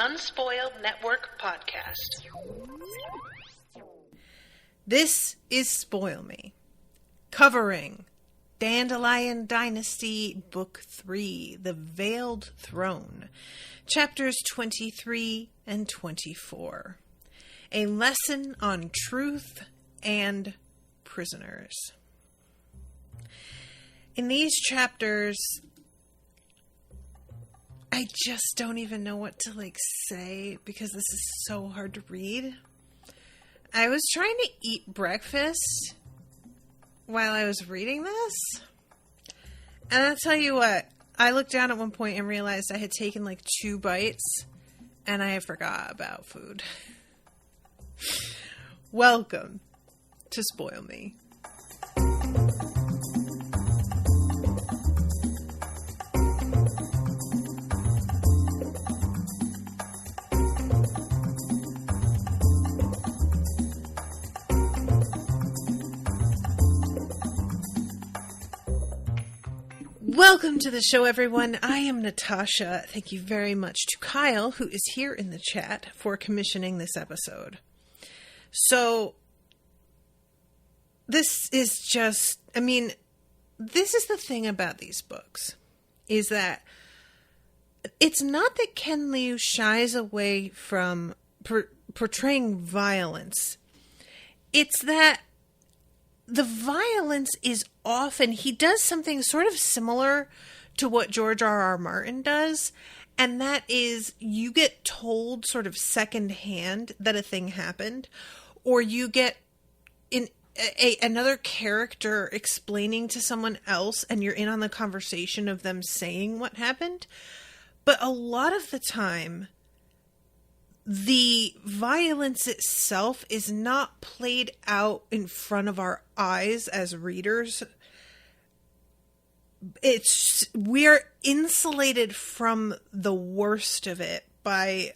Unspoiled Network podcast. This is Spoil Me, covering Dandelion Dynasty Book 3, The Veiled Throne, chapters 23 and 24. A lesson on truth and prisoners. In these chapters, I just don't even know what to say because this is so hard to read. I was trying to eat breakfast while I was reading this. And I'll tell you what, I looked down at one point and realized I had taken 2 bites and I forgot about food. Welcome to Spoil Me. Welcome to the show, everyone. I am Natasha. Thank you very much to Kyle, who is here in the chat, for commissioning this episode. So, this is just, this is the thing about these books, is that it's not that Ken Liu shies away from portraying violence. It's that the violence is often, he does something sort of similar to what George R.R. Martin does, and that is you get told sort of secondhand that a thing happened, or you get another character explaining to someone else, and you're in on the conversation of them saying what happened. But a lot of the time, the violence itself is not played out in front of our eyes as readers. We're insulated from the worst of it by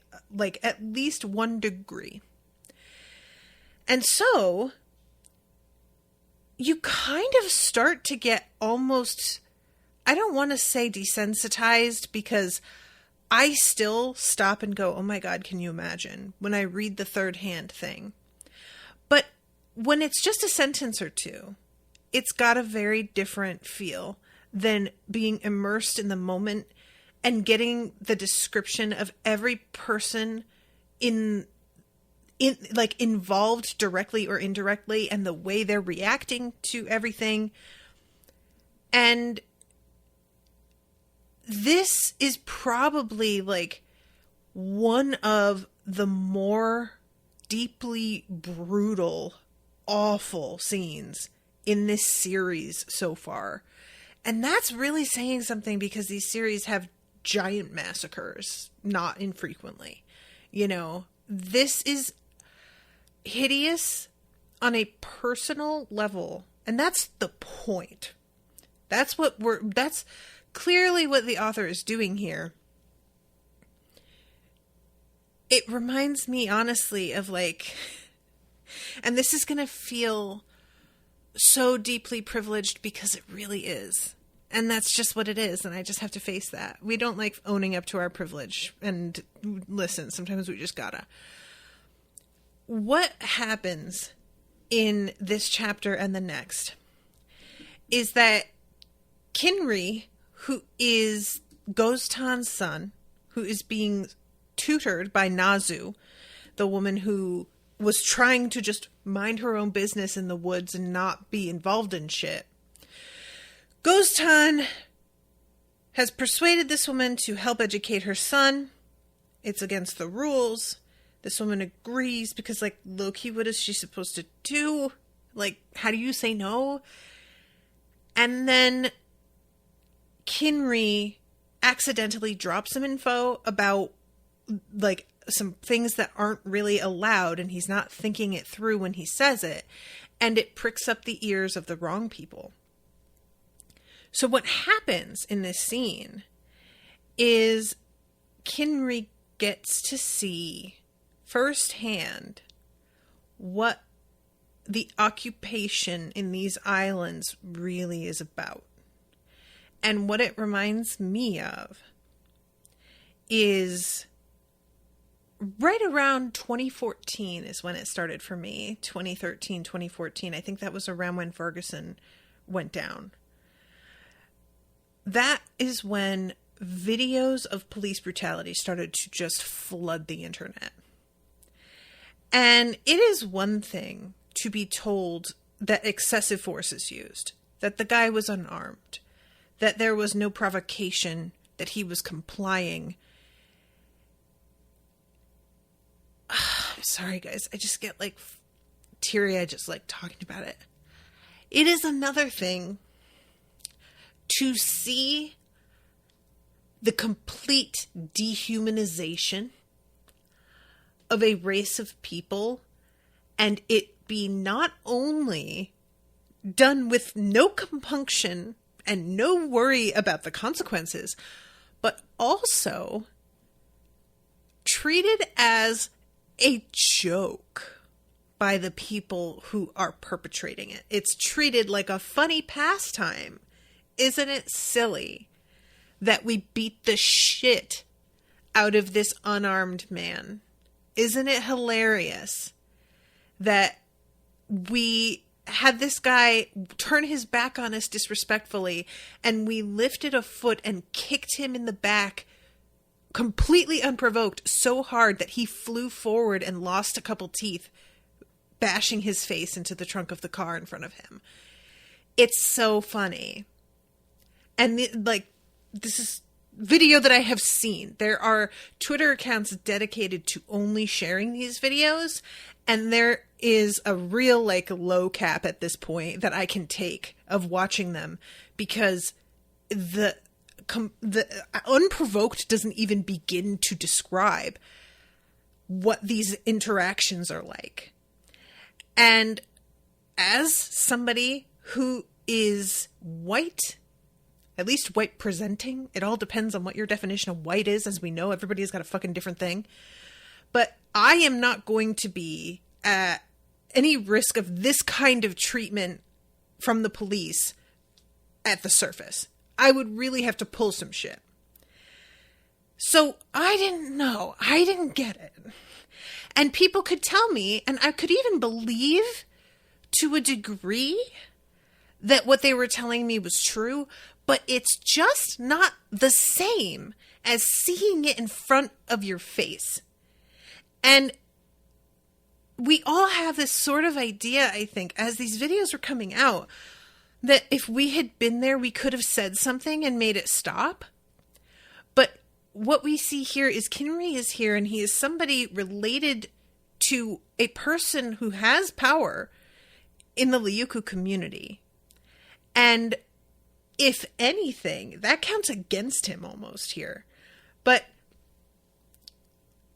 at least 1 degree. And so you kind of start to get almost, I don't want to say desensitized, because I still stop and go, oh my God, can you imagine, when I read the third hand thing. But when it's just a sentence or two, it's got a very different feel than being immersed in the moment and getting the description of every person involved directly or indirectly, and the way they're reacting to everything. And this is probably one of the more deeply brutal, awful scenes in this series so far. And that's really saying something, because these series have giant massacres, not infrequently. This is hideous on a personal level. And that's the point. That's clearly what the author is doing here. It reminds me, honestly, of and this is going to feel so deeply privileged, because it really is. And that's just what it is. And I just have to face that. We don't like owning up to our privilege. And listen, sometimes we just gotta. What happens in this chapter and the next is that Kinri, who is Goztan's son, who is being tutored by Nazu, the woman who was trying to just mind her own business in the woods and not be involved in shit. Goztan has persuaded this woman to help educate her son. It's against the rules. This woman agrees because, low-key, what is she supposed to do? How do you say no? And then Kinri accidentally drops some info about, some things that aren't really allowed, and he's not thinking it through when he says it, and it pricks up the ears of the wrong people. So what happens in this scene is Kinri gets to see firsthand what the occupation in these islands really is about. And what it reminds me of is right around 2014 is when it started for me. 2013, 2014. I think that was around when Ferguson went down. That is when videos of police brutality started to just flood the internet. And it is one thing to be told that excessive force is used, that the guy was unarmed, that there was no provocation, that he was complying. I'm sorry, guys. I just get like teary-eyed just like talking about it. It is another thing to see the complete dehumanization of a race of people, and it be not only done with no compunction and no worry about the consequences, but also treated as a joke by the people who are perpetrating it. It's treated like a funny pastime. Isn't it silly that we beat the shit out of this unarmed man? Isn't it hilarious that we had this guy turn his back on us disrespectfully, and we lifted a foot and kicked him in the back completely unprovoked so hard that he flew forward and lost a couple teeth, bashing his face into the trunk of the car in front of him. It's so funny. And this is video that I have seen. There are Twitter accounts dedicated to only sharing these videos, and there is a real low cap at this point that I can take of watching them, because the unprovoked doesn't even begin to describe what these interactions are like. And as somebody who is white, at least white presenting, it all depends on what your definition of white is. As we know, everybody's got a fucking different thing. But I am not going to be at any risk of this kind of treatment from the police at the surface. I would really have to pull some shit. So I didn't know. I didn't get it. And people could tell me, and I could even believe to a degree that what they were telling me was true, but it's just not the same as seeing it in front of your face. And we all have this sort of idea, I think, as these videos were coming out, that if we had been there, we could have said something and made it stop. But what we see here is Kinry is here, and he is somebody related to a person who has power in the Ryukyu community. And if anything, that counts against him almost here. But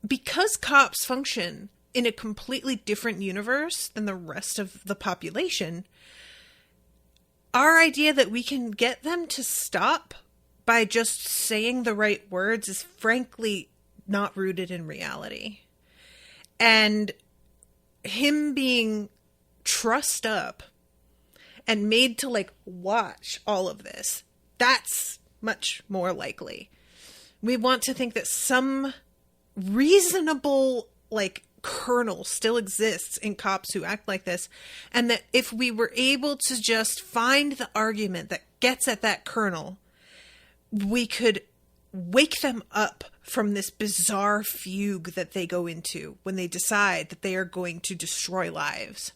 because cops function in a completely different universe than the rest of the population, our idea that we can get them to stop by just saying the right words is frankly not rooted in reality. And him being trussed up and made to watch all of this, that's much more likely. We want to think that some reasonable kernel still exists in cops who act like this, and that if we were able to just find the argument that gets at that kernel, we could wake them up from this bizarre fugue that they go into when they decide that they are going to destroy lives.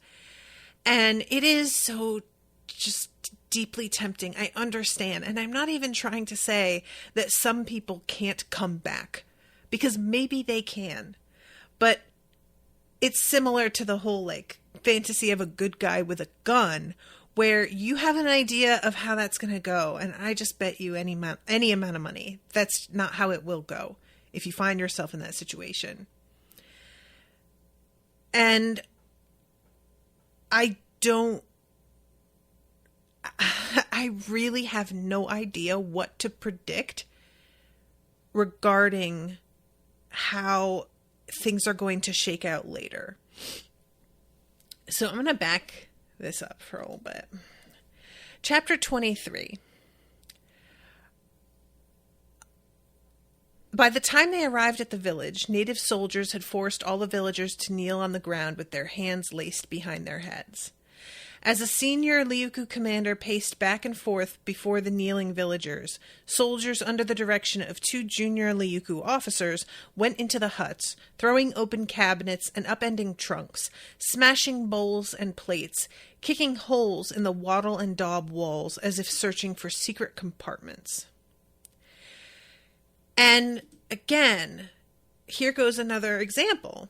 And it is so just deeply tempting. I understand. And I'm not even trying to say that some people can't come back, because maybe they can. But it's similar to the whole fantasy of a good guy with a gun, where you have an idea of how that's going to go. And I just bet you any amount of money, that's not how it will go if you find yourself in that situation. And I really have no idea what to predict regarding how things are going to shake out later. So I'm going to back this up for a little bit. Chapter 23. By the time they arrived at the village, native soldiers had forced all the villagers to kneel on the ground with their hands laced behind their heads. As a senior Liuku commander paced back and forth before the kneeling villagers, soldiers under the direction of 2 junior Liuku officers went into the huts, throwing open cabinets and upending trunks, smashing bowls and plates, kicking holes in the wattle and daub walls as if searching for secret compartments. And again, here goes another example.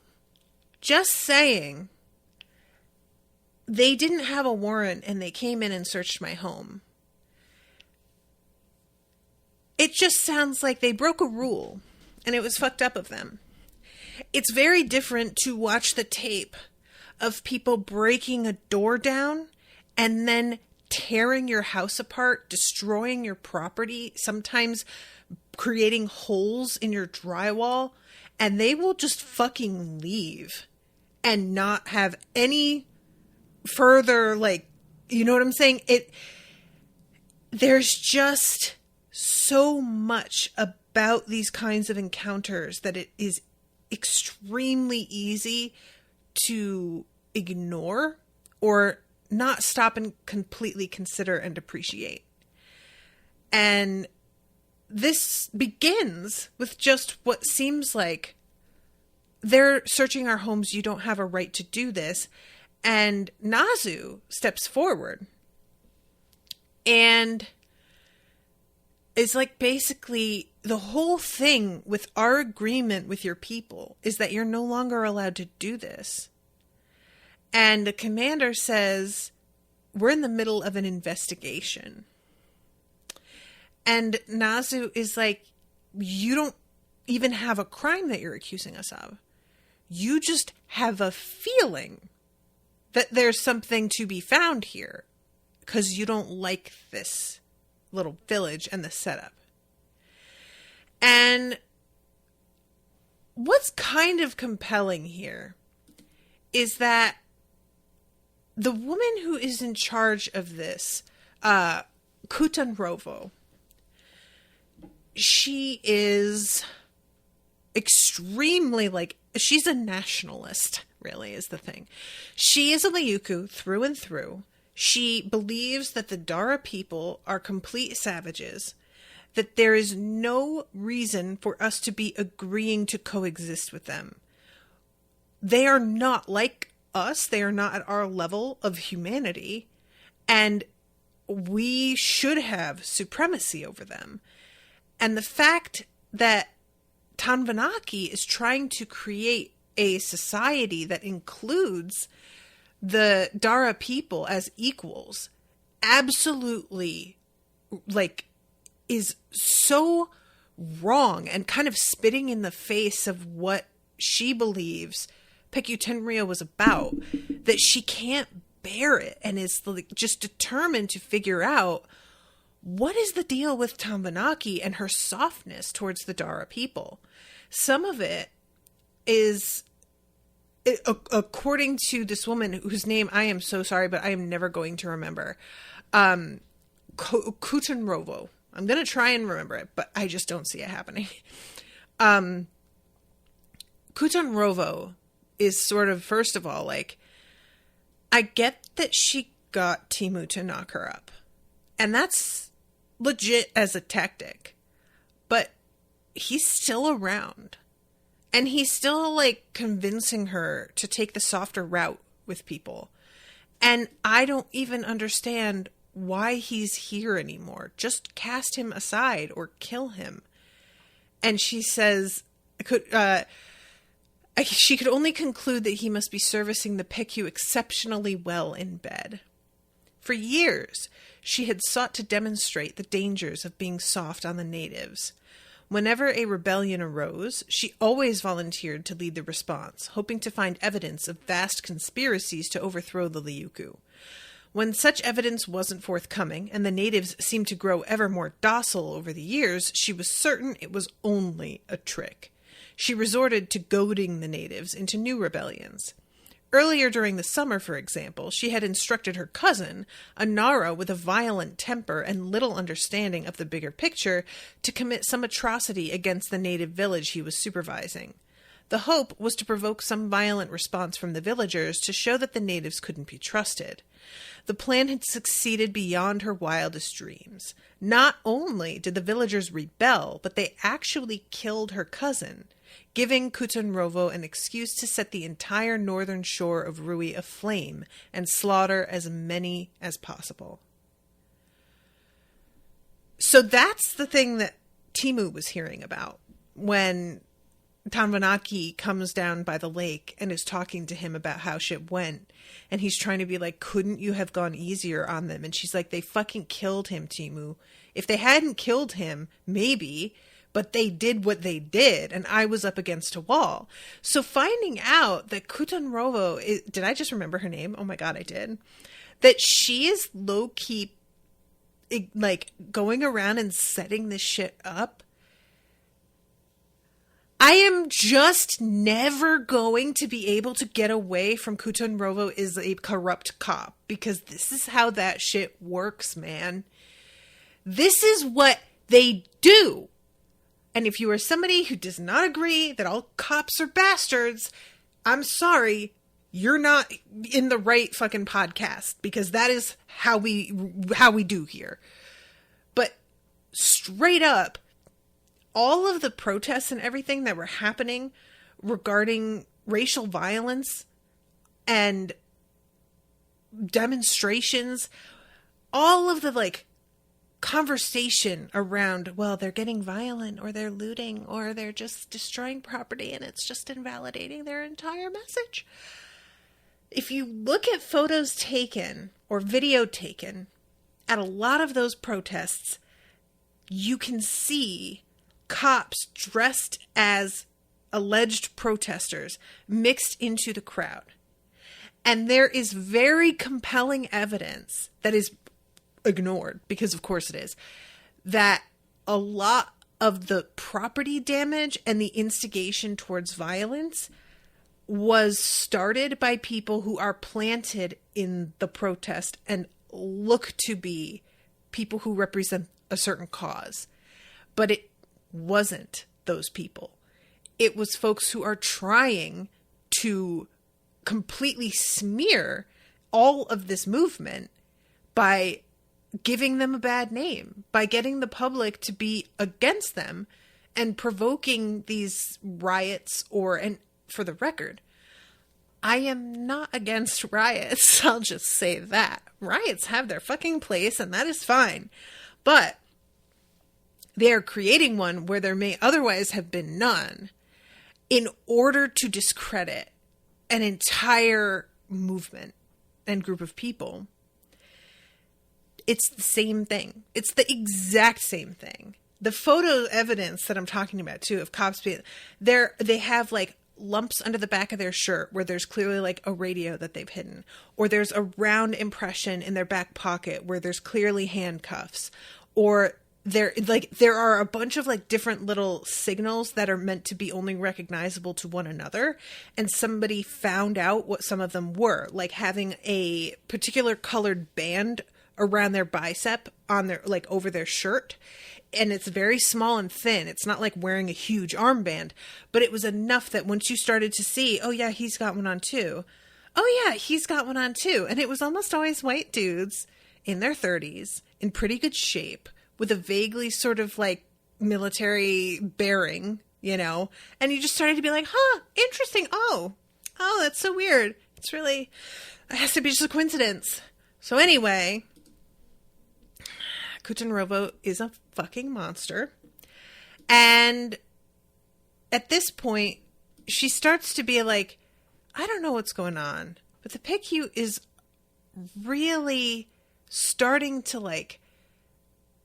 Just saying, they didn't have a warrant and they came in and searched my home. It just sounds like they broke a rule and it was fucked up of them. It's very different to watch the tape of people breaking a door down and then tearing your house apart, destroying your property, sometimes creating holes in your drywall, and they will just fucking leave and not have any further, like, you know what I'm saying? There's just so much about these kinds of encounters that it is extremely easy to ignore or not stop and completely consider and appreciate. And this begins with just what seems like they're searching our homes. You don't have a right to do this. And Nazu steps forward and is like, basically, the whole thing with our agreement with your people is that you're no longer allowed to do this. And the commander says, we're in the middle of an investigation. And Nazu is like, you don't even have a crime that you're accusing us of. You just have a feeling that there's something to be found here because you don't like this little village and the setup. And what's kind of compelling here is that the woman who is in charge of this, Kutanrovo, she is extremely, like, she's a nationalist, really, is the thing. She is a Liuku through and through. She believes that the Dara people are complete savages, that there is no reason for us to be agreeing to coexist with them. They are not like us. They are not at our level of humanity, and we should have supremacy over them. And the fact that Tanvanaki is trying to create a society that includes the Dara people as equals absolutely, like, is so wrong and kind of spitting in the face of what she believes Pekyu Tenryo was about, that she can't bear it and is, like, just determined to figure out what is the deal with Tanvanaki and her softness towards the Dara people. Some of it is, according to this woman whose name I am so sorry, but I am never going to remember, Kutanrovo. I'm going to try and remember it, but I just don't see it happening. Kutanrovo is sort of, first of all, like, I get that she got Timu to knock her up, and that's legit as a tactic, but he's still around, and he's still, like, convincing her to take the softer route with people, and I don't even understand why he's here anymore. Just cast him aside or kill him. And she says, she could only conclude that he must be servicing the Pekyu exceptionally well in bed. For years, she had sought to demonstrate the dangers of being soft on the natives. Whenever a rebellion arose, she always volunteered to lead the response, hoping to find evidence of vast conspiracies to overthrow the Liuku. When such evidence wasn't forthcoming, and the natives seemed to grow ever more docile over the years, she was certain it was only a trick. She resorted to goading the natives into new rebellions. Earlier during the summer, for example, she had instructed her cousin, a Nara with a violent temper and little understanding of the bigger picture, to commit some atrocity against the native village he was supervising. The hope was to provoke some violent response from the villagers to show that the natives couldn't be trusted. The plan had succeeded beyond her wildest dreams. Not only did the villagers rebel, but they actually killed her cousin, giving Khutun-Rovo an excuse to set the entire northern shore of Rui aflame and slaughter as many as possible. So that's the thing that Timu was hearing about when Tanvanaki comes down by the lake and is talking to him about how shit went. And he's trying to be like, couldn't you have gone easier on them? And she's like, they fucking killed him, Timu. If they hadn't killed him, maybe, but they did what they did, and I was up against a wall. So finding out that Khutun-Rovo, did I just remember her name? Oh my god, I did. That she is low-key, like, going around and setting this shit up. I am just never going to be able to get away from Khutun-Rovo is a corrupt cop, because this is how that shit works, man. This is what they do. And if you are somebody who does not agree that all cops are bastards, I'm sorry, you're not in the right fucking podcast, because that is how we do here. But straight up, all of the protests and everything that were happening regarding racial violence and demonstrations, all of the like conversation around, well, they're getting violent or they're looting or they're just destroying property and it's just invalidating their entire message. If you look at photos taken or video taken at a lot of those protests, you can see cops dressed as alleged protesters mixed into the crowd. And there is very compelling evidence that is ignored, because of course it is, that a lot of the property damage and the instigation towards violence was started by people who are planted in the protest and look to be people who represent a certain cause. But it wasn't those people. It was folks who are trying to completely smear all of this movement by giving them a bad name, by getting the public to be against them and provoking these riots. And for the record, I am not against riots. I'll just say that. Riots have their fucking place, and that is fine. But they are creating one where there may otherwise have been none in order to discredit an entire movement and group of people. It's the same thing. It's the exact same thing. The photo evidence that I'm talking about too of cops being there, they have like lumps under the back of their shirt where there's clearly like a radio that they've hidden, or there's a round impression in their back pocket where there's clearly handcuffs, or there are a bunch of like different little signals that are meant to be only recognizable to one another, and somebody found out what some of them were, like having a particular colored band around their bicep on their, like, over their shirt, and it's very small and thin. It's not like wearing a huge armband, but it was enough that once you started to see, oh yeah, he's got one on too. Oh yeah, he's got one on too. And it was almost always white dudes in their 30s in pretty good shape with a vaguely sort of like military bearing, you know, and you just started to be like, huh, interesting. Oh, that's so weird. It has to be just a coincidence. So anyway, Khutun-Rovo is a fucking monster. And at this point, she starts to be like, I don't know what's going on, but the PICU is really starting to like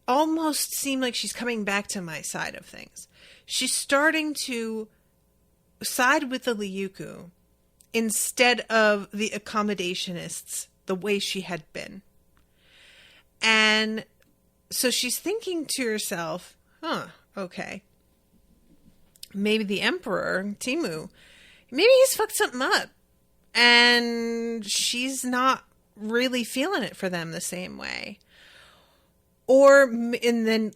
almost seem like she's coming back to my side of things. She's starting to side with the Liuku instead of the accommodationists the way she had been. And so she's thinking to herself, okay, maybe the Emperor, Timu, maybe he's fucked something up. and she's not really feeling it for them the same way. And then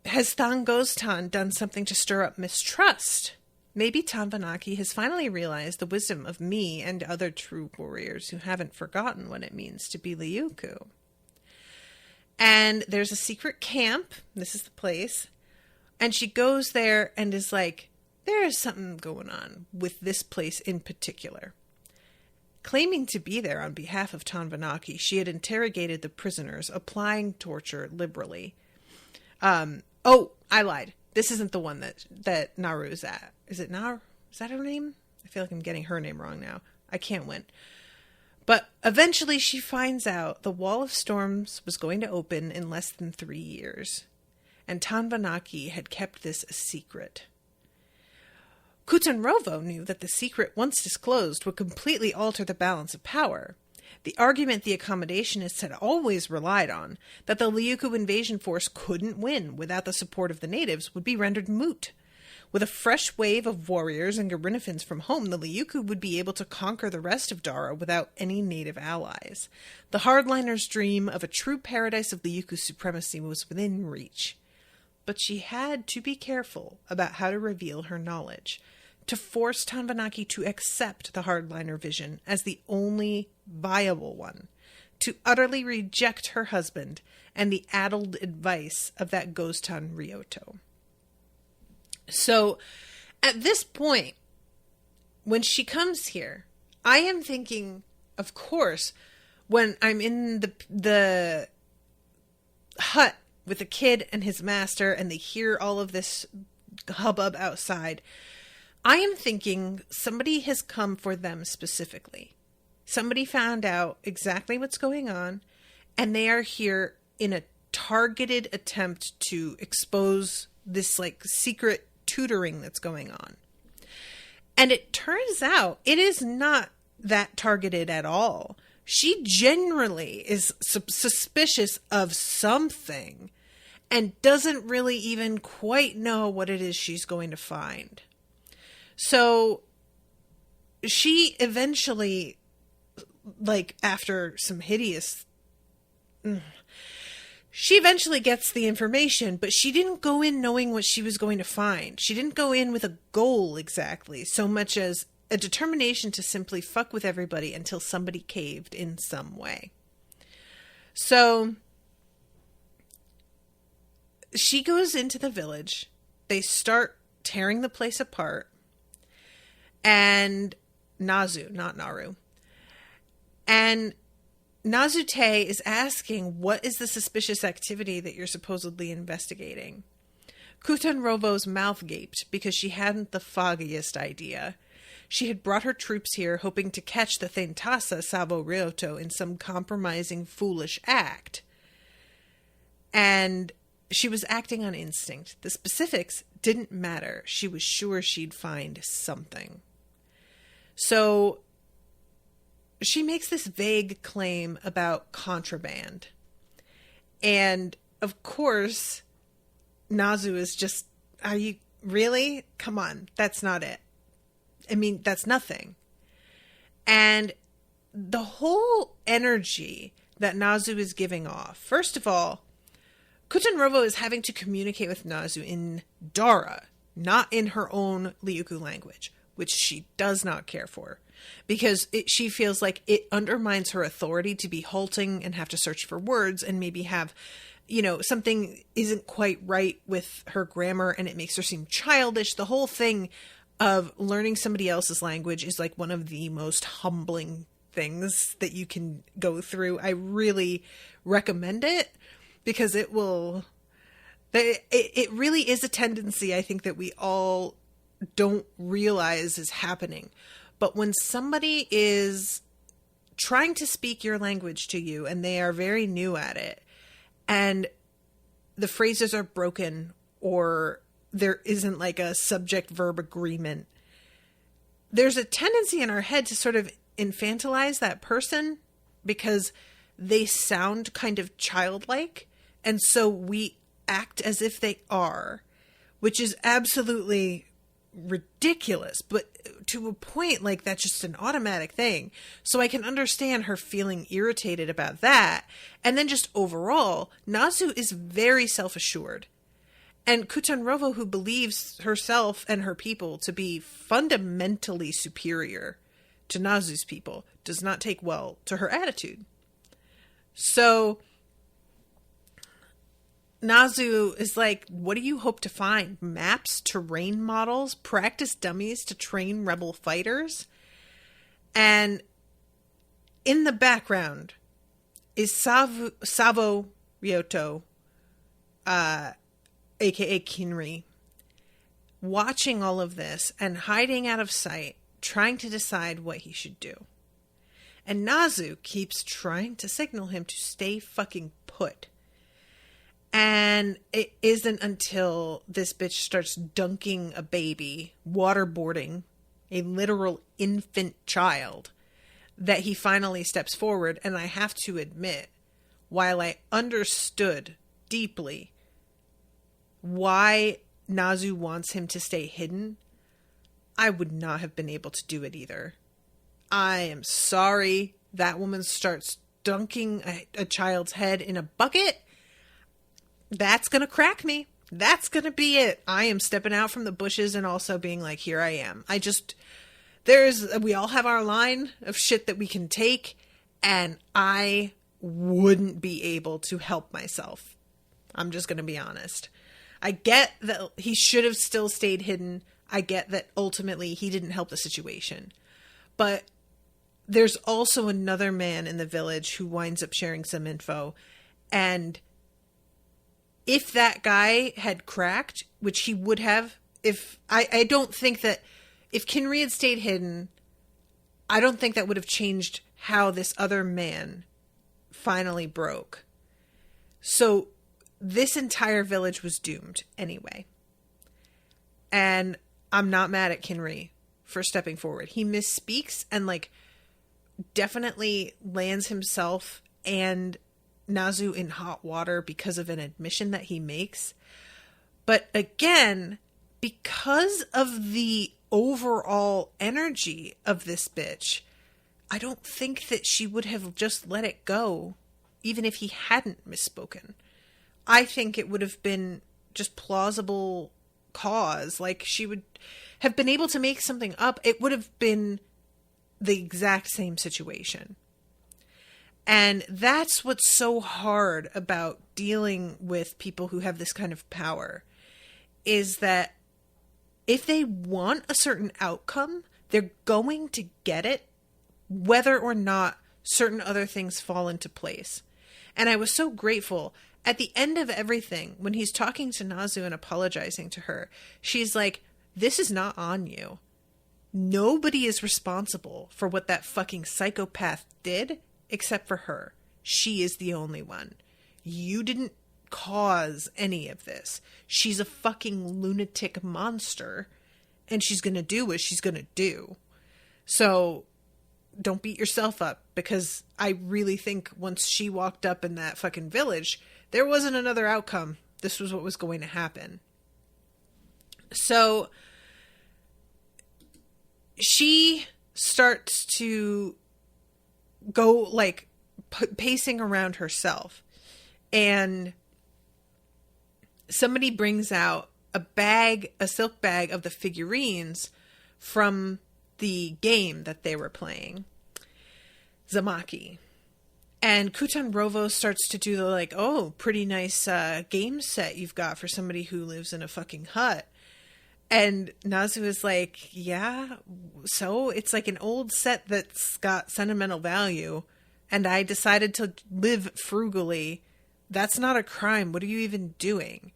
has Thangostan done something to stir up mistrust? Maybe Tanvanaki has finally realized the wisdom of me and other true warriors who haven't forgotten what it means to be Liuku. And there's a secret camp. This is the place. And she goes there and is like, there is something going on with this place in particular. Claiming to be there on behalf of Tanvanaki, she had interrogated the prisoners, applying torture liberally. Oh, I lied. This isn't the one that Naru is at. Is it Naru? Is that her name? I feel like I'm getting her name wrong now. I can't win. But eventually she finds out the Wall of Storms was going to open in less than 3 years. And Tanvanaki had kept this a secret. Kutanrovo knew that the secret, once disclosed, would completely alter the balance of power. The argument the accommodationists had always relied on, that the Liuku invasion force couldn't win without the support of the natives, would be rendered moot. With a fresh wave of warriors and Garinafins from home, the Liuku would be able to conquer the rest of Dara without any native allies. The hardliners' dream of a true paradise of Liuku supremacy was within reach. But she had to be careful about how to reveal her knowledge, to force Tanvanaki to accept the hardliner vision as the only viable one, to utterly reject her husband and the addled advice of that Gostan Ryoto. So, at this point, when she comes here, I am thinking, of course, when I'm in the hut with the kid and his master and they hear all of this hubbub outside, I am thinking somebody has come for them specifically. Somebody found out exactly what's going on, and they are here in a targeted attempt to expose this like secret tutoring that's going on. And it turns out it is not that targeted at all. She generally is suspicious of something and doesn't really even quite know what it is she's going to find. So she eventually, like after some hideous... She eventually gets the information, but she didn't go in knowing what she was going to find. She didn't go in with a goal exactly, so much as a determination to simply fuck with everybody until somebody caved in some way. So she goes into the village. They start tearing the place apart. And Nazu, not Naru. And Nazute is asking, what is the suspicious activity that you're supposedly investigating? Kutanrovo's mouth gaped because she hadn't the foggiest idea. She had brought her troops here hoping to catch the Thentasa Savo Ryoto in some compromising, foolish act. And she was acting on instinct. The specifics didn't matter. She was sure she'd find something. So she makes this vague claim about contraband. And, of course, Nazu is just, are you really? Come on, that's not it. I mean, that's nothing. And the whole energy that Nazu is giving off, first of all, Kutanrovo is having to communicate with Nazu in Dara, not in her own Liuku language, which she does not care for. Because she feels like it undermines her authority to be halting and have to search for words and maybe have, something isn't quite right with her grammar and it makes her seem childish. The whole thing of learning somebody else's language is like one of the most humbling things that you can go through. I really recommend it because it really is a tendency I think that we all don't realize is happening. But when somebody is trying to speak your language to you and they are very new at it and the phrases are broken or there isn't like a subject-verb agreement, there's a tendency in our head to sort of infantilize that person because they sound kind of childlike. And so we act as if they are, which is absolutely ridiculous, but to a point, like, that's just an automatic thing. So I can understand her feeling irritated about that. And then just overall, Nazu is very self-assured. And Kutanrovo, who believes herself and her people to be fundamentally superior to Nazu's people, does not take well to her attitude. So Nazu is like, what do you hope to find? Maps, terrain models, practice dummies to train rebel fighters? And in the background is Savo Ryoto, aka Kinri, watching all of this and hiding out of sight, trying to decide what he should do. And Nazu keeps trying to signal him to stay fucking put. And it isn't until this bitch starts dunking a baby, waterboarding a literal infant child, that he finally steps forward. And I have to admit, while I understood deeply why Nazu wants him to stay hidden, I would not have been able to do it either. I am sorry. That woman starts dunking a child's head in a bucket. That's going to crack me. That's going to be it. I am stepping out from the bushes and also being like, here I am. We all have our line of shit that we can take, and I wouldn't be able to help myself. I'm just going to be honest. I get that he should have still stayed hidden. I get that ultimately he didn't help the situation. But there's also another man in the village who winds up sharing some info, and if that guy had cracked, which he would have, I don't think that if Kinri had stayed hidden, I don't think that would have changed how this other man finally broke. So this entire village was doomed anyway. And I'm not mad at Kinri for stepping forward. He misspeaks and definitely lands himself and Nazu in hot water because of an admission that he makes. But again, because of the overall energy of this bitch, I don't think that she would have just let it go, even if he hadn't misspoken. I think it would have been just plausible cause. Like, she would have been able to make something up. It would have been the exact same situation. And that's what's so hard about dealing with people who have this kind of power, is that if they want a certain outcome, they're going to get it, whether or not certain other things fall into place. And I was so grateful at the end of everything, when he's talking to Nazu and apologizing to her, she's like, this is not on you. Nobody is responsible for what that fucking psychopath did except for her. She is the only one. You didn't cause any of this. She's a fucking lunatic monster, and she's going to do what she's going to do. So don't beat yourself up, because I really think once she walked up in that fucking village, there wasn't another outcome. This was what was going to happen. So she starts to go pacing around herself, and somebody brings out a silk bag of the figurines from the game that they were playing, Zamaki. And Kutanrovo starts to do the pretty nice game set you've got for somebody who lives in a fucking hut. And Nazu is like, yeah, so it's like an old set that's got sentimental value, and I decided to live frugally. That's not a crime. What are you even doing?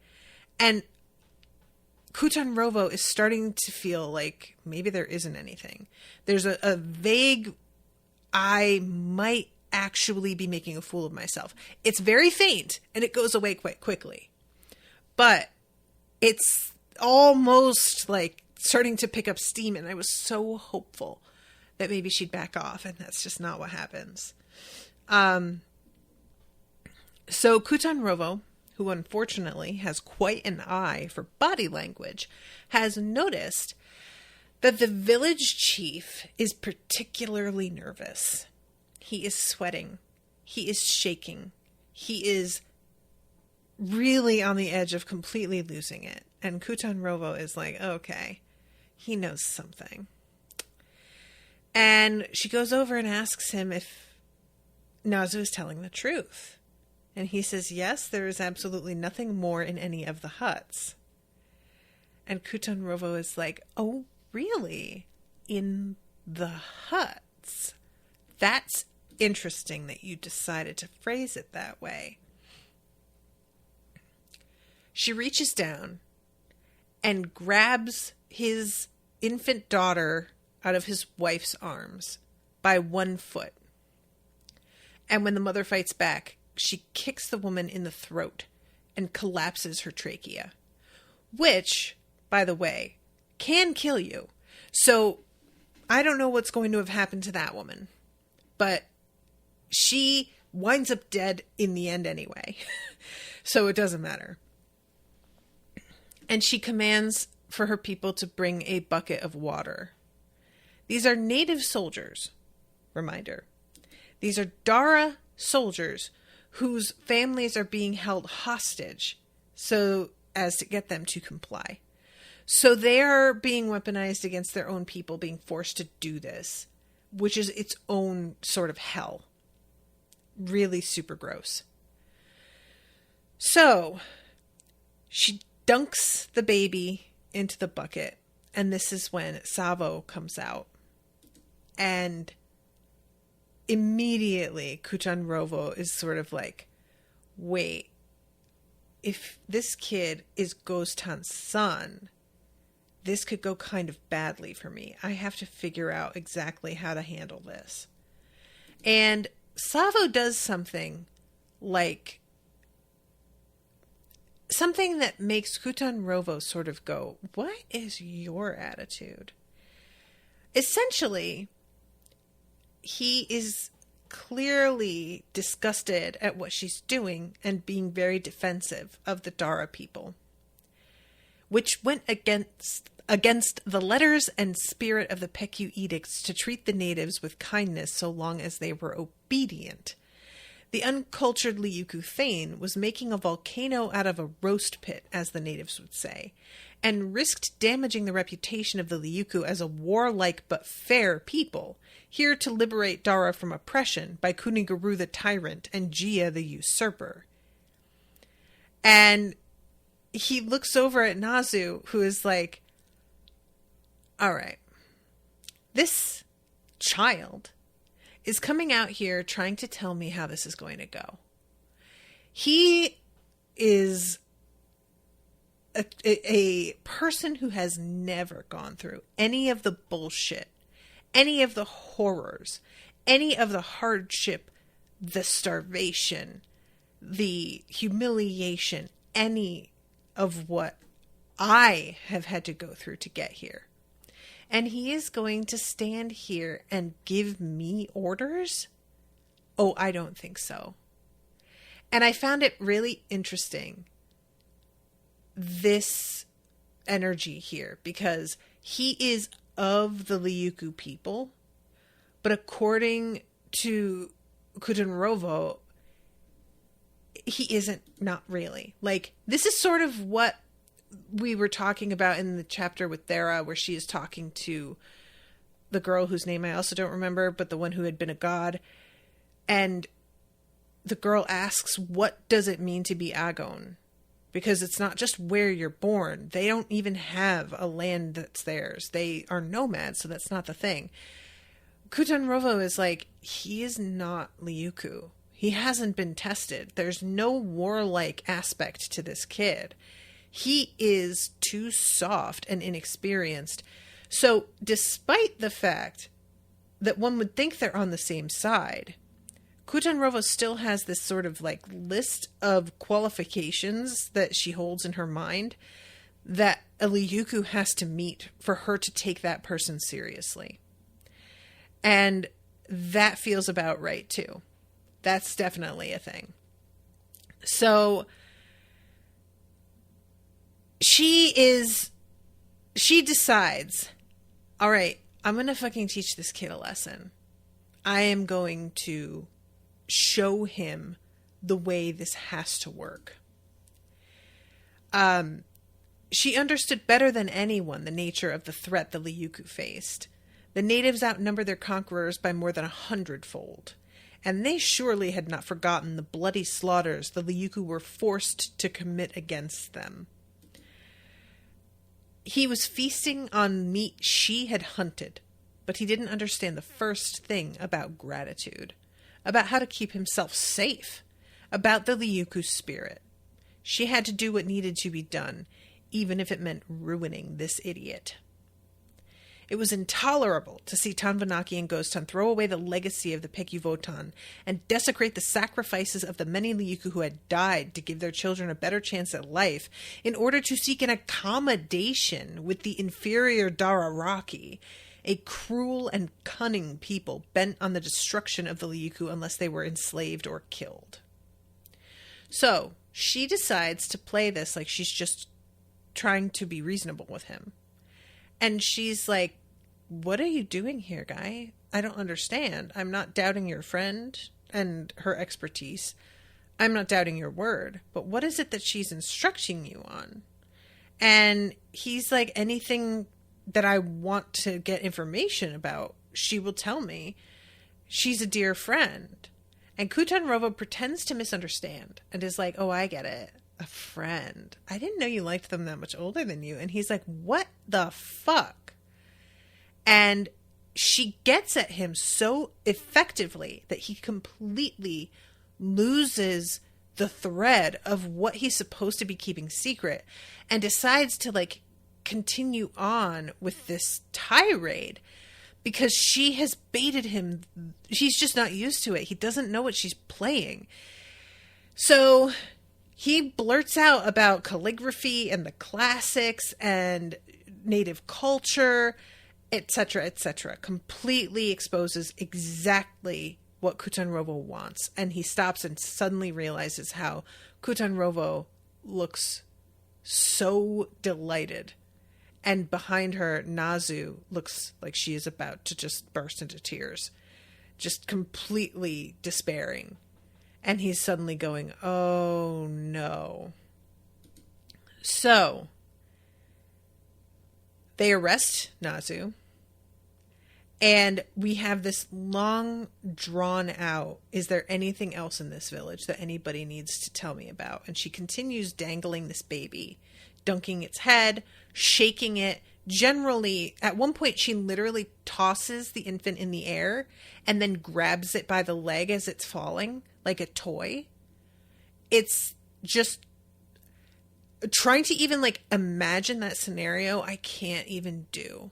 And Kutanrovo is starting to feel like maybe there isn't anything. There's a vague, I might actually be making a fool of myself. It's very faint, and it goes away quite quickly. But it's almost starting to pick up steam, and I was so hopeful that maybe she'd back off, and that's just not what happens. So Kutanrovo, who unfortunately has quite an eye for body language, has noticed that the village chief is particularly nervous. He is sweating. He is shaking. He is really on the edge of completely losing it. And Kutan Rovo is like, okay, he knows something. And she goes over and asks him if Nazu is telling the truth. And he says, yes, there is absolutely nothing more in any of the huts. And Kutan Rovo is like, oh, really? In the huts? That's interesting that you decided to phrase it that way. She reaches down and grabs his infant daughter out of his wife's arms by one foot. And when the mother fights back, she kicks the woman in the throat and collapses her trachea, which, by the way, can kill you. So I don't know what's going to have happened to that woman, but she winds up dead in the end anyway. So it doesn't matter. And she commands for her people to bring a bucket of water. These are native soldiers. Reminder. These are Dara soldiers whose families are being held hostage so as to get them to comply. So they are being weaponized against their own people, being forced to do this, which is its own sort of hell. Really super gross. So she dunks the baby into the bucket, and this is when Savo comes out. And immediately Kutan Rovo is sort of like, wait, if this kid is Ghost Hunt's son, this could go kind of badly for me. I have to figure out exactly how to handle this. And Savo does something like something that makes Kutan Rovo sort of go, what is your attitude? Essentially, he is clearly disgusted at what she's doing and being very defensive of the Dara people, which went against the letters and spirit of the Pekyu edicts to treat the natives with kindness so long as they were obedient. The uncultured Liuku Thane was making a volcano out of a roast pit, as the natives would say, and risked damaging the reputation of the Liuku as a warlike but fair people, here to liberate Dara from oppression by Kuniguru the tyrant and Jia the usurper. And he looks over at Nazu, who is like, all right, this child is coming out here trying to tell me how this is going to go. He is a person who has never gone through any of the bullshit, any of the horrors, any of the hardship, the starvation, the humiliation, any of what I have had to go through to get here. And he is going to stand here and give me orders? Oh, I don't think so. And I found it really interesting, this energy here, because he is of the Liuku people, but according to Kutan Rovo, he isn't, not really. Like, this is sort of what we were talking about in the chapter with Thera, where she is talking to the girl whose name I also don't remember, but the one who had been a god. And the girl asks, what does it mean to be Agon? Because it's not just where you're born. They don't even have a land that's theirs. They are nomads, so that's not the thing. Kutan Rovo is like, he is not Liuku. He hasn't been tested. There's no warlike aspect to this kid. He is too soft and inexperienced. So despite the fact that one would think they're on the same side, Kutan Rovo still has this sort of like list of qualifications that she holds in her mind that a Liuku has to meet for her to take that person seriously. And that feels about right too. That's definitely a thing. So she decides all right, I'm going to fucking teach this kid a lesson. I am going to show him the way this has to work. She understood better than anyone the nature of the threat the Ryukyu faced. The natives outnumbered their conquerors by more than 100-fold, and they surely had not forgotten the bloody slaughters the Ryukyu were forced to commit against them. He was feasting on meat she had hunted, but he didn't understand the first thing about gratitude, about how to keep himself safe, about the Ryukyu's spirit. She had to do what needed to be done, even if it meant ruining this idiot. It was intolerable to see Tanvanaki and Ghost-Ton throw away the legacy of the Peki-Votan and desecrate the sacrifices of the many Ryukyu who had died to give their children a better chance at life in order to seek an accommodation with the inferior Dararaki, a cruel and cunning people bent on the destruction of the Ryukyu unless they were enslaved or killed. So, she decides to play this like she's just trying to be reasonable with him. And she's like, what are you doing here, guy? I don't understand. I'm not doubting your friend and her expertise. I'm not doubting your word. But what is it that she's instructing you on? And he's like, anything that I want to get information about, she will tell me. She's a dear friend. And Kutanrovo pretends to misunderstand and is like, oh, I get it. A friend. I didn't know you liked them that much older than you. And he's like, what the fuck? And she gets at him so effectively that he completely loses the thread of what he's supposed to be keeping secret and decides to like continue on with this tirade because she has baited him. She's just not used to it. He doesn't know what she's playing. So he blurts out about calligraphy and the classics and native culture, etc., etc. Completely exposes exactly what Kutanrovo wants. And he stops and suddenly realizes how Kutanrovo looks so delighted. And behind her, Nazu looks like she is about to just burst into tears. Just completely despairing. And he's suddenly going, oh no. So, they arrest Nazu. And we have this long, drawn out, is there anything else in this village that anybody needs to tell me about? And she continues dangling this baby, dunking its head, shaking it. Generally, at one point, she literally tosses the infant in the air and then grabs it by the leg as it's falling, like a toy. It's just trying to even like imagine that scenario. I can't even do.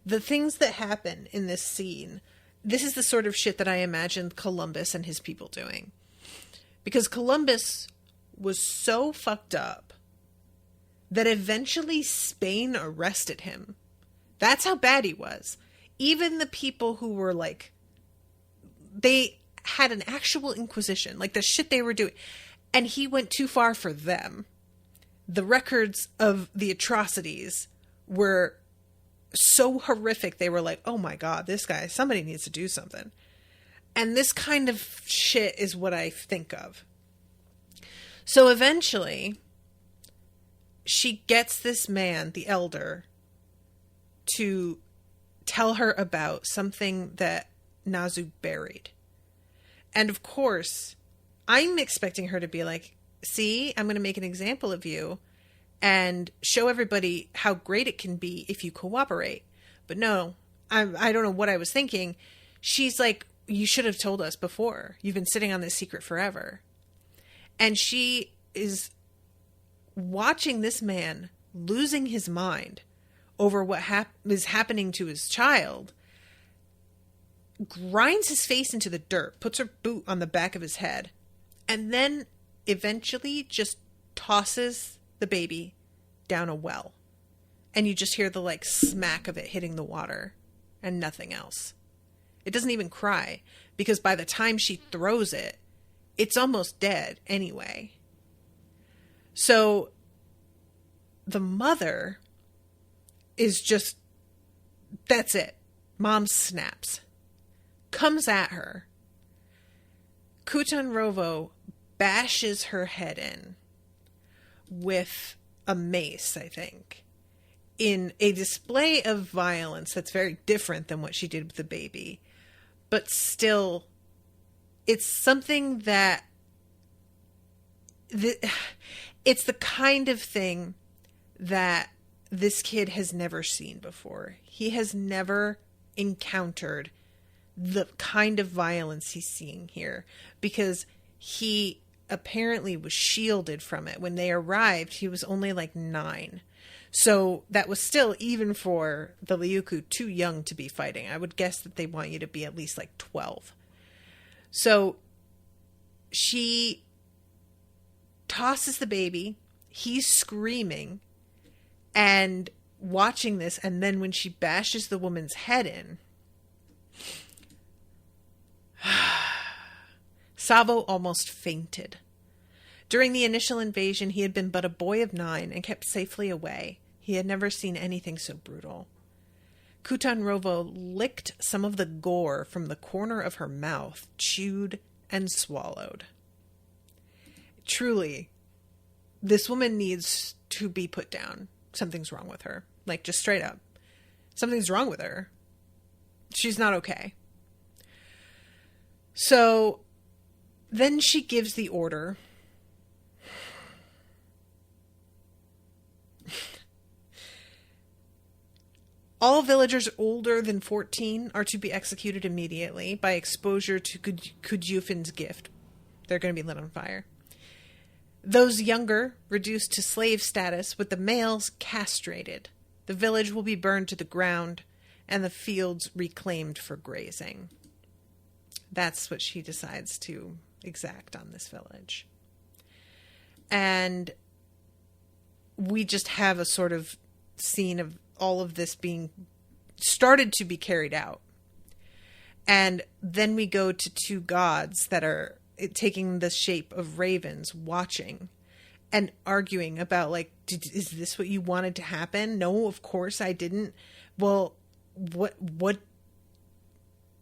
The things that happen in this scene, this is the sort of shit that I imagined Columbus and his people doing. Because Columbus was so fucked up that eventually Spain arrested him. That's how bad he was. Even the people who were like, they had an actual inquisition, like the shit they were doing. And he went too far for them. The records of the atrocities were so horrific. They were like, oh my God, this guy, somebody needs to do something. And this kind of shit is what I think of. So eventually, she gets this man, the elder, to tell her about something that Nazu buried. And of course, I'm expecting her to be like, see, I'm going to make an example of you and show everybody how great it can be if you cooperate. But no, I don't know what I was thinking. She's like, you should have told us before. You've been sitting on this secret forever. And she is watching this man losing his mind over what is happening to his child, grinds his face into the dirt, puts her boot on the back of his head, and then eventually just tosses the baby down a well. And you just hear the like smack of it hitting the water and nothing else. It doesn't even cry because by the time she throws it, it's almost dead anyway. So the mother is just That's it. Mom snaps. Comes at her. Kutan Rovo bashes her head in with a mace, I think, in a display of violence that's very different than what she did with the baby. But still, it's something that... it's the kind of thing that this kid has never seen before. He has never encountered the kind of violence he's seeing here, because he apparently was shielded from it. When they arrived, he was only like 9. So that was still, even for the Ryukyu, too young to be fighting. I would guess that they want you to be at least like 12. So she tosses the baby. He's screaming and watching this. And then when she bashes the woman's head in, Savo almost fainted. During the initial invasion, he had been but a boy of 9 and kept safely away. He had never seen anything so brutal. Kutan Rovo licked some of the gore from the corner of her mouth, chewed and swallowed. Truly, this woman needs to be put down. Something's wrong with her. Like, just straight up. Something's wrong with her. She's not okay. So then she gives the order. All villagers older than 14 are to be executed immediately by exposure to Kujufin's gift. They're going to be lit on fire. Those younger, reduced to slave status, with the males castrated. The village will be burned to the ground and the fields reclaimed for grazing. That's what she decides to exact on this village. And we just have a sort of scene of all of this being started to be carried out. And then we go to 2 gods that are taking the shape of ravens, watching and arguing about, like, is this what you wanted to happen? No, of course I didn't. Well, what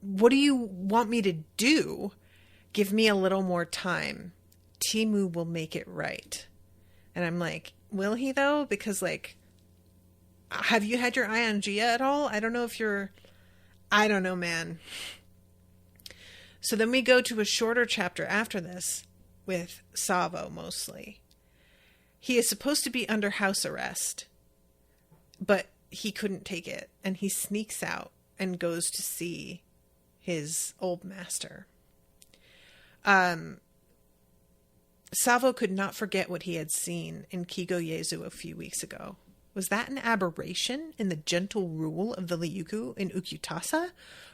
do you want me to do? Give me a little more time. Timu will make it right. And I'm like, will he though? Because, like, have you had your eye on Gia at all? I don't know if I don't know, man. So then we go to a shorter chapter after this with Savo mostly. He is supposed to be under house arrest, but he couldn't take it. And he sneaks out and goes to see his old master. Savo could not forget what he had seen in Kigo-Yezu a few weeks ago. Was that an aberration in the gentle rule of the Ryukyu in Ukyutasa?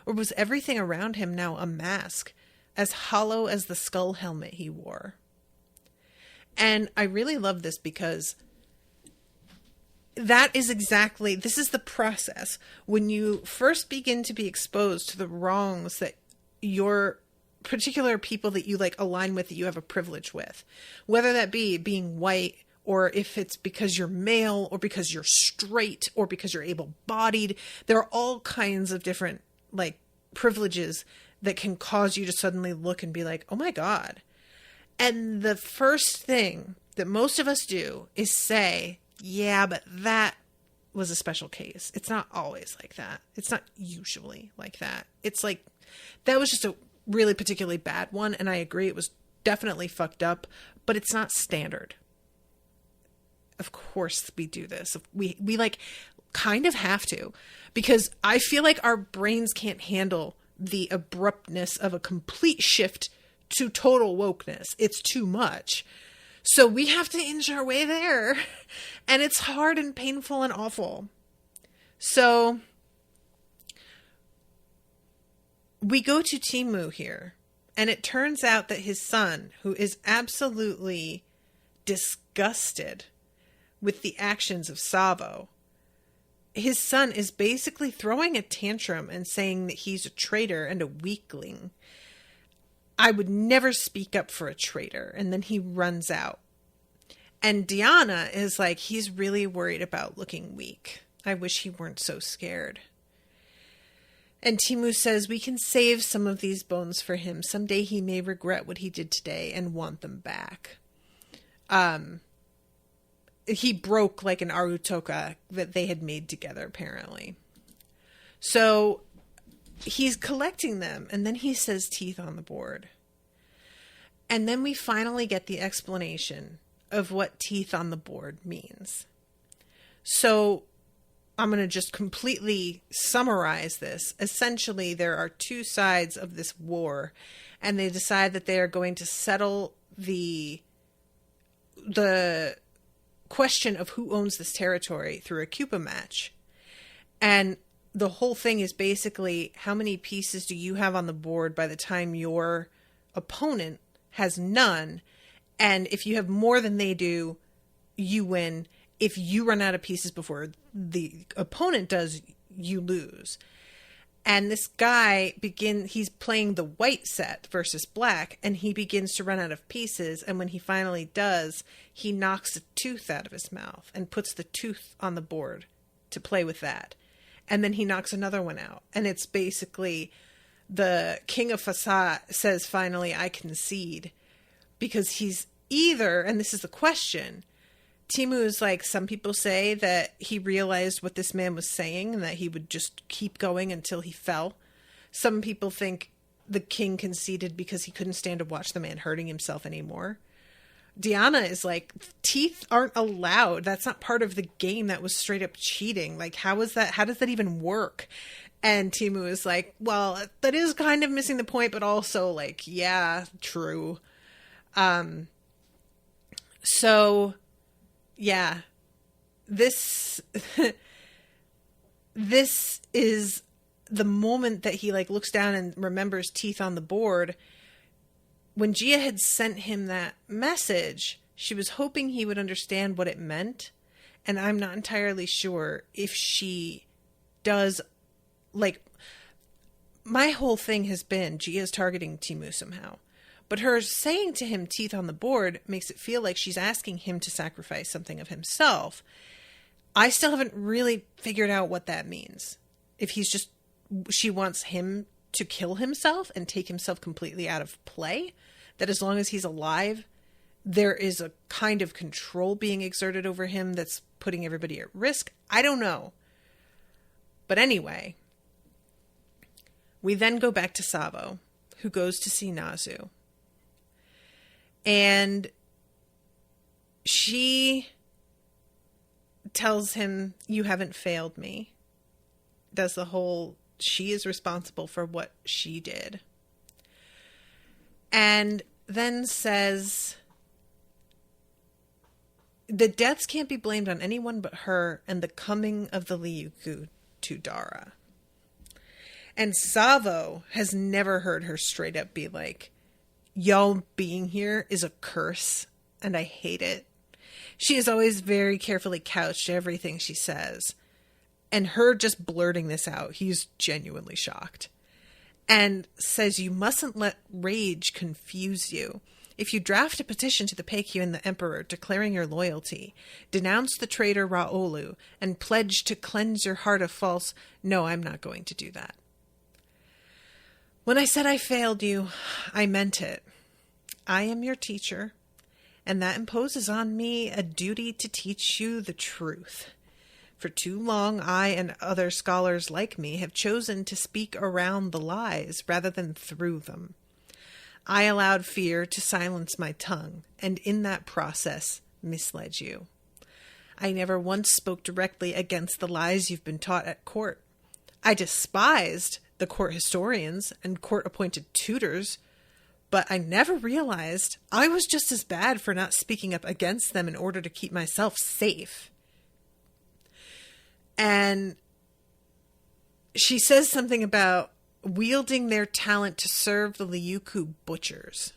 Or was everything around him now a mask, as hollow as the skull helmet he wore? And I really love this because that is exactly, this is the process. When you first begin to be exposed to the wrongs that your particular people that you like align with, that you have a privilege with, whether that be being white, or if it's because you're male, or because you're straight, or because you're able-bodied. There are all kinds of different, like, privileges that can cause you to suddenly look and be like, oh my God. And the first thing that most of us do is say, yeah, but that was a special case. It's not always like that. It's not usually like that. It's like, that was just a really particularly bad one. And I agree, it was definitely fucked up, but it's not standard. Of course we do this. We like kind of have to, because I feel like our brains can't handle the abruptness of a complete shift to total wokeness. It's too much. So we have to inch our way there, and it's hard and painful and awful. So we go to Timu here, and it turns out that his son, who is absolutely disgusted with the actions of Savo, his son is basically throwing a tantrum and saying that he's a traitor and a weakling. I would never speak up for a traitor. And then he runs out. And Diana is like, he's really worried about looking weak. I wish he weren't so scared. And Timu says, we can save some of these bones for him. Someday he may regret what he did today and want them back. He broke like an arutoka that they had made together, apparently. So he's collecting them, and then he says teeth on the board. And then we finally get the explanation of what teeth on the board means. So I'm going to just completely summarize this. Essentially, there are two sides of this war, and they decide that they are going to settle the question of who owns this territory through a Cupa match. And the whole thing is basically, how many pieces do you have on the board by the time your opponent has none? And if you have more than they do, you win. If you run out of pieces before the opponent does, you lose. And this guy he's playing the white set versus black, and he begins to run out of pieces. And when he finally does, he knocks a tooth out of his mouth and puts the tooth on the board to play with that. And then he knocks another one out. And it's basically the King of Fasa says, finally, I concede. Because he's either, and this is the question, Timu is like, some people say that he realized what this man was saying and that he would just keep going until he fell. Some people think the king conceded because he couldn't stand to watch the man hurting himself anymore. Diana is like, teeth aren't allowed. That's not part of the game. That was straight up cheating. Like, how is that? How does that even work? And Timu is like, well, that is kind of missing the point, but also like, yeah, true. So yeah, this is the moment that he like looks down and remembers teeth on the board. When Gia had sent him that message, she was hoping he would understand what it meant. And I'm not entirely sure if she does. Like, my whole thing has been Gia's targeting Timu somehow. But her saying to him teeth on the board makes it feel like she's asking him to sacrifice something of himself. I still haven't really figured out what that means. If she wants him to kill himself and take himself completely out of play, that as long as he's alive, there is a kind of control being exerted over him that's putting everybody at risk. I don't know. But anyway, we then go back to Savo, who goes to see Nazu. And she tells him, you haven't failed me. Does the whole, she is responsible for what she did. And then says, the deaths can't be blamed on anyone but her and the coming of the Liuku to Dara. And Savo has never heard her straight up be like, y'all being here is a curse, and I hate it. She is always very carefully couched everything she says. And her just blurting this out, he's genuinely shocked. And says, you mustn't let rage confuse you. If you draft a petition to the Peikyu and the Emperor declaring your loyalty, denounce the traitor Raolu, and pledge to cleanse your heart of false... No, I'm not going to do that. When I said I failed you, I meant it. I am your teacher, and that imposes on me a duty to teach you the truth. For too long, I and other scholars like me have chosen to speak around the lies rather than through them. I allowed fear to silence my tongue, and in that process misled you. I never once spoke directly against the lies you've been taught at court. I despised the court historians and court-appointed tutors, but I never realized I was just as bad for not speaking up against them in order to keep myself safe. And she says something about wielding their talent to serve the Liuku butchers.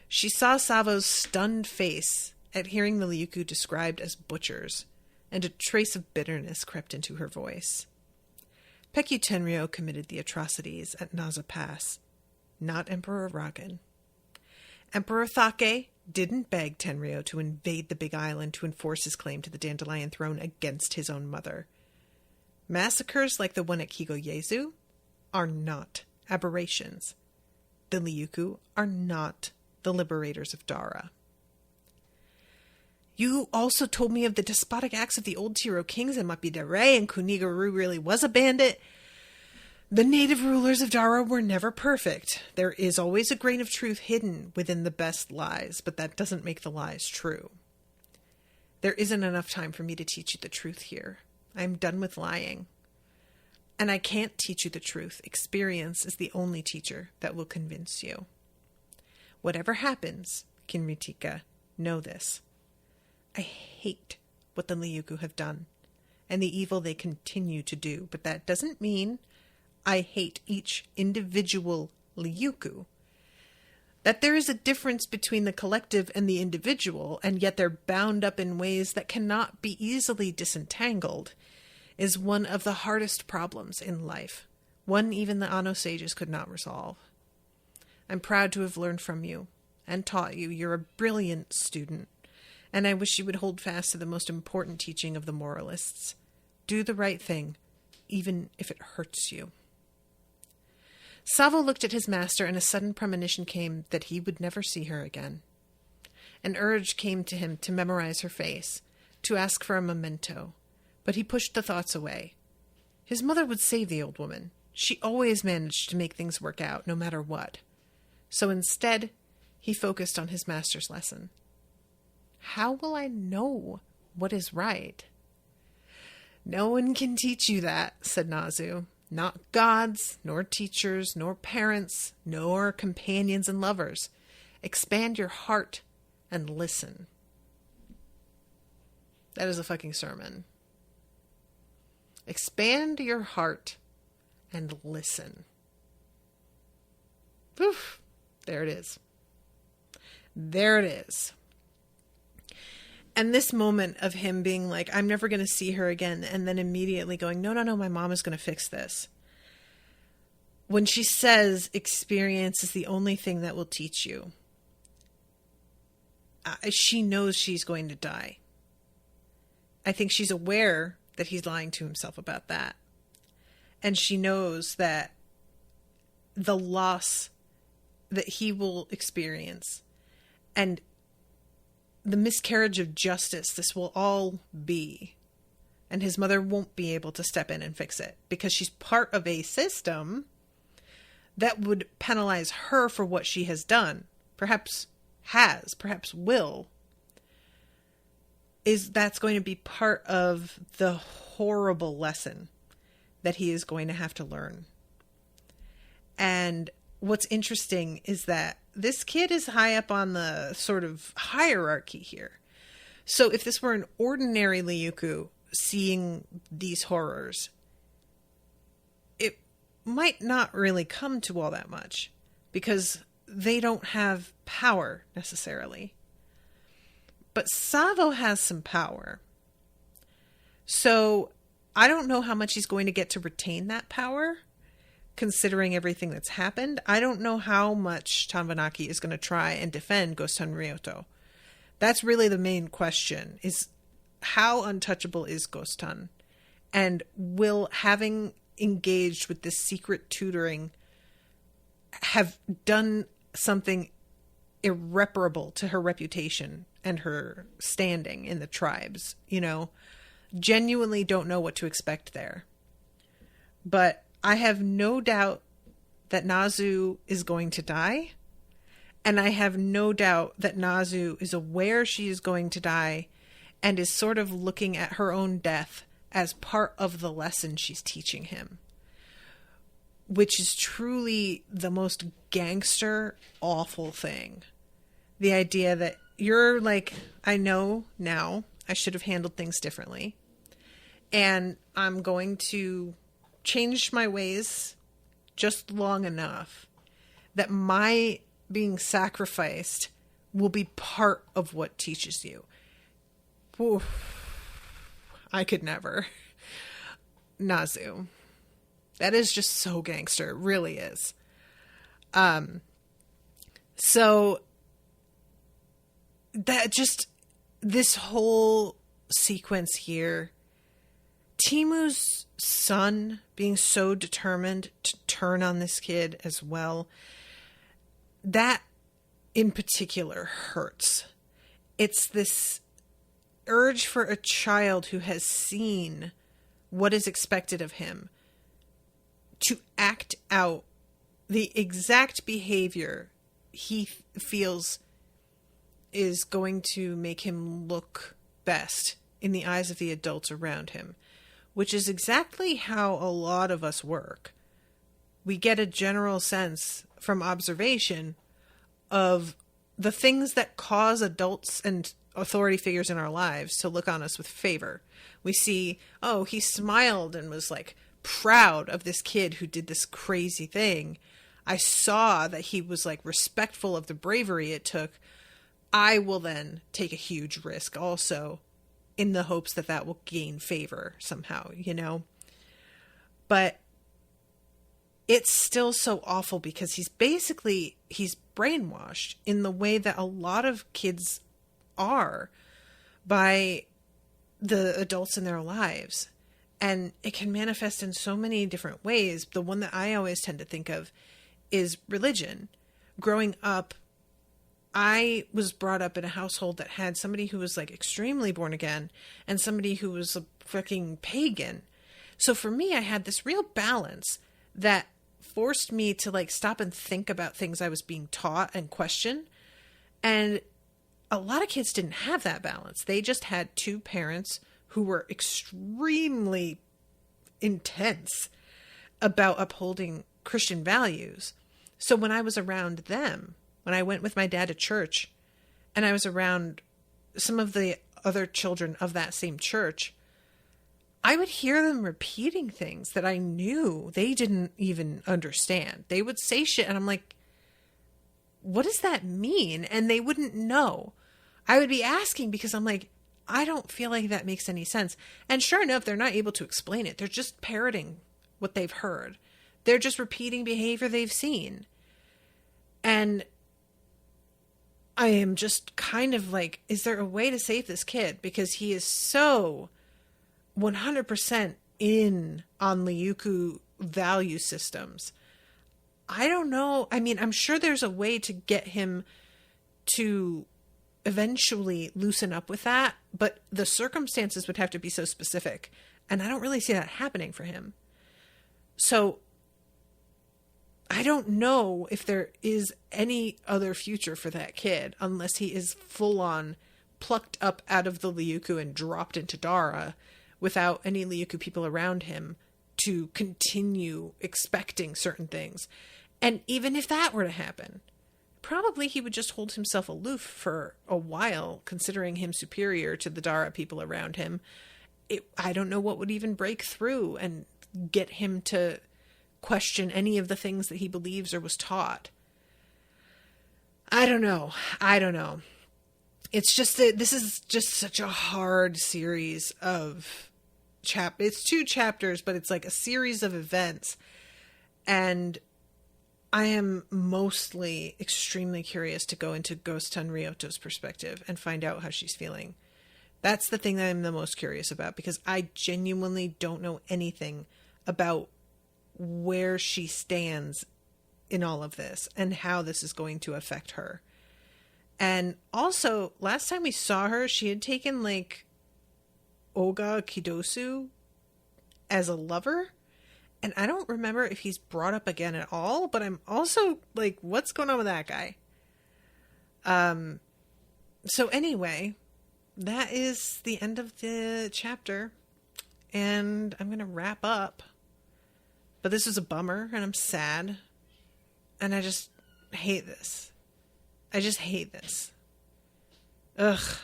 She saw Savo's stunned face at hearing the Liuku described as butchers, and a trace of bitterness crept into her voice. Peikyu Tenryo committed the atrocities at Naza Pass, not Emperor Ragen. Emperor Thake didn't beg Tenryo to invade the Big Island to enforce his claim to the Dandelion throne against his own mother. Massacres like the one at Kigoyezu are not aberrations. The Ryukyu are not the liberators of Dara. You also told me of the despotic acts of the old Tiro kings and Mapidare, and Kuniguru really was a bandit. The native rulers of Dara were never perfect. There is always a grain of truth hidden within the best lies, but that doesn't make the lies true. There isn't enough time for me to teach you the truth here. I'm done with lying. And I can't teach you the truth. Experience is the only teacher that will convince you. Whatever happens, Kinritika, know this. I hate what the Ryukyu have done, and the evil they continue to do, but that doesn't mean I hate each individual Ryukyu. That there is a difference between the collective and the individual, and yet they're bound up in ways that cannot be easily disentangled, is one of the hardest problems in life, one even the Ano sages could not resolve. I'm proud to have learned from you and taught you. You're a brilliant student, and I wish you would hold fast to the most important teaching of the moralists. Do the right thing, even if it hurts you. Savo looked at his master, and a sudden premonition came that he would never see her again. An urge came to him to memorize her face, to ask for a memento, but he pushed the thoughts away. His mother would save the old woman. She always managed to make things work out, no matter what. So instead, he focused on his master's lesson. How will I know what is right? No one can teach you that, said Nazu. Not gods, nor teachers, nor parents, nor companions and lovers. Expand your heart and listen. That is a fucking sermon. Expand your heart and listen. Oof. There it is. There it is. And this moment of him being like, I'm never going to see her again, and then immediately going, no, my mom is going to fix this. When she says experience is the only thing that will teach you, she knows she's going to die. I think she's aware that he's lying to himself about that. And she knows that the loss that he will experience and the miscarriage of justice this will all be, and his mother won't be able to step in and fix it because she's part of a system that would penalize her for what she has done, perhaps will, that's going to be part of the horrible lesson that he is going to have to learn. And what's interesting is that this kid is high up on the sort of hierarchy here. So if this were an ordinary Ryukyu seeing these horrors, it might not really come to all that much because they don't have power necessarily. But Savo has some power. So I don't know how much he's going to get to retain that power, considering everything that's happened. I don't know how much Tabanaki is going to try and defend Gostan Ryoto. That's really the main question, is how untouchable is Gostan? And will having engaged with this secret tutoring have done something irreparable to her reputation and her standing in the tribes? You know, genuinely don't know what to expect there. But I have no doubt that Nazu is going to die. And I have no doubt that Nazu is aware she is going to die and is sort of looking at her own death as part of the lesson she's teaching him. Which is truly the most gangster, awful thing. The idea that you're like, I know now I should have handled things differently. And I'm going to change my ways just long enough that my being sacrificed will be part of what teaches you. Oof, I could never. Nazu. That is just so gangster. It really is. So that just, this whole sequence here Timu's son being so determined to turn on this kid as well, that in particular hurts. It's this urge for a child who has seen what is expected of him to act out the exact behavior he feels is going to make him look best in the eyes of the adults around him, which is exactly how a lot of us work. We get a general sense from observation of the things that cause adults and authority figures in our lives to look on us with favor. We see, oh, he smiled and was like proud of this kid who did this crazy thing. I saw that he was like respectful of the bravery it took. I will then take a huge risk also in the hopes that that will gain favor somehow, you know? But it's still so awful because he's brainwashed in the way that a lot of kids are by the adults in their lives. And it can manifest in so many different ways. The one that I always tend to think of is religion. Growing up, I was brought up in a household that had somebody who was like extremely born again and somebody who was a freaking pagan. So for me, I had this real balance that forced me to like stop and think about things I was being taught and question. And a lot of kids didn't have that balance. They just had two parents who were extremely intense about upholding Christian values. So when I was around them, when I went with my dad to church and I was around some of the other children of that same church, I would hear them repeating things that I knew they didn't even understand. They would say shit and I'm like, what does that mean? And they wouldn't know. I would be asking because I'm like, I don't feel like that makes any sense. And sure enough, they're not able to explain it. They're just parroting what they've heard. They're just repeating behavior they've seen. And I am just kind of like, is there a way to save this kid? Because he is so 100% in on Ryukyu value systems. I don't know. I mean, I'm sure there's a way to get him to eventually loosen up with that, but the circumstances would have to be so specific. And I don't really see that happening for him. So I don't know if there is any other future for that kid unless he is full on plucked up out of the Ryukyu and dropped into Dara without any Ryukyu people around him to continue expecting certain things. And even if that were to happen, probably he would just hold himself aloof for a while, considering him superior to the Dara people around him. I don't know what would even break through and get him to question any of the things that he believes or was taught. I don't know. It's just that this is just such a hard series of it's 2 chapters, but it's like a series of events. And I am mostly extremely curious to go into Ghost-tun Ryoto's perspective and find out how she's feeling. That's the thing that I'm the most curious about, because I genuinely don't know anything about where she stands in all of this and how this is going to affect her. And also, last time we saw her, she had taken like Oga Kidosu as a lover. And I don't remember if he's brought up again at all, but I'm also like, what's going on with that guy? So anyway, that is the end of the chapter. And I'm going to wrap up. But this is a bummer and I'm sad. And I just hate this. I just hate this. Ugh.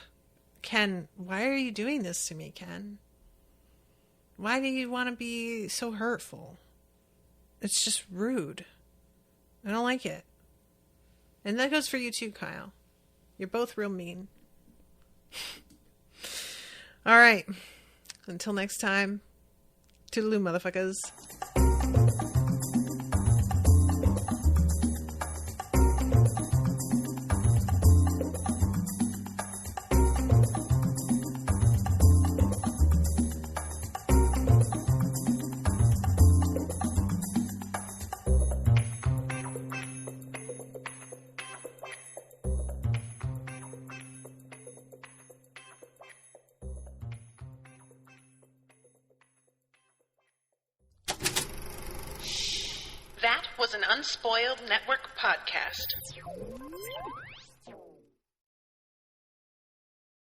Ken, why are you doing this to me, Ken? Why do you want to be so hurtful? It's just rude. I don't like it. And that goes for you too, Kyle. You're both real mean. All right. Until next time. Toodaloo, motherfuckers. was an Unspoiled Network podcast.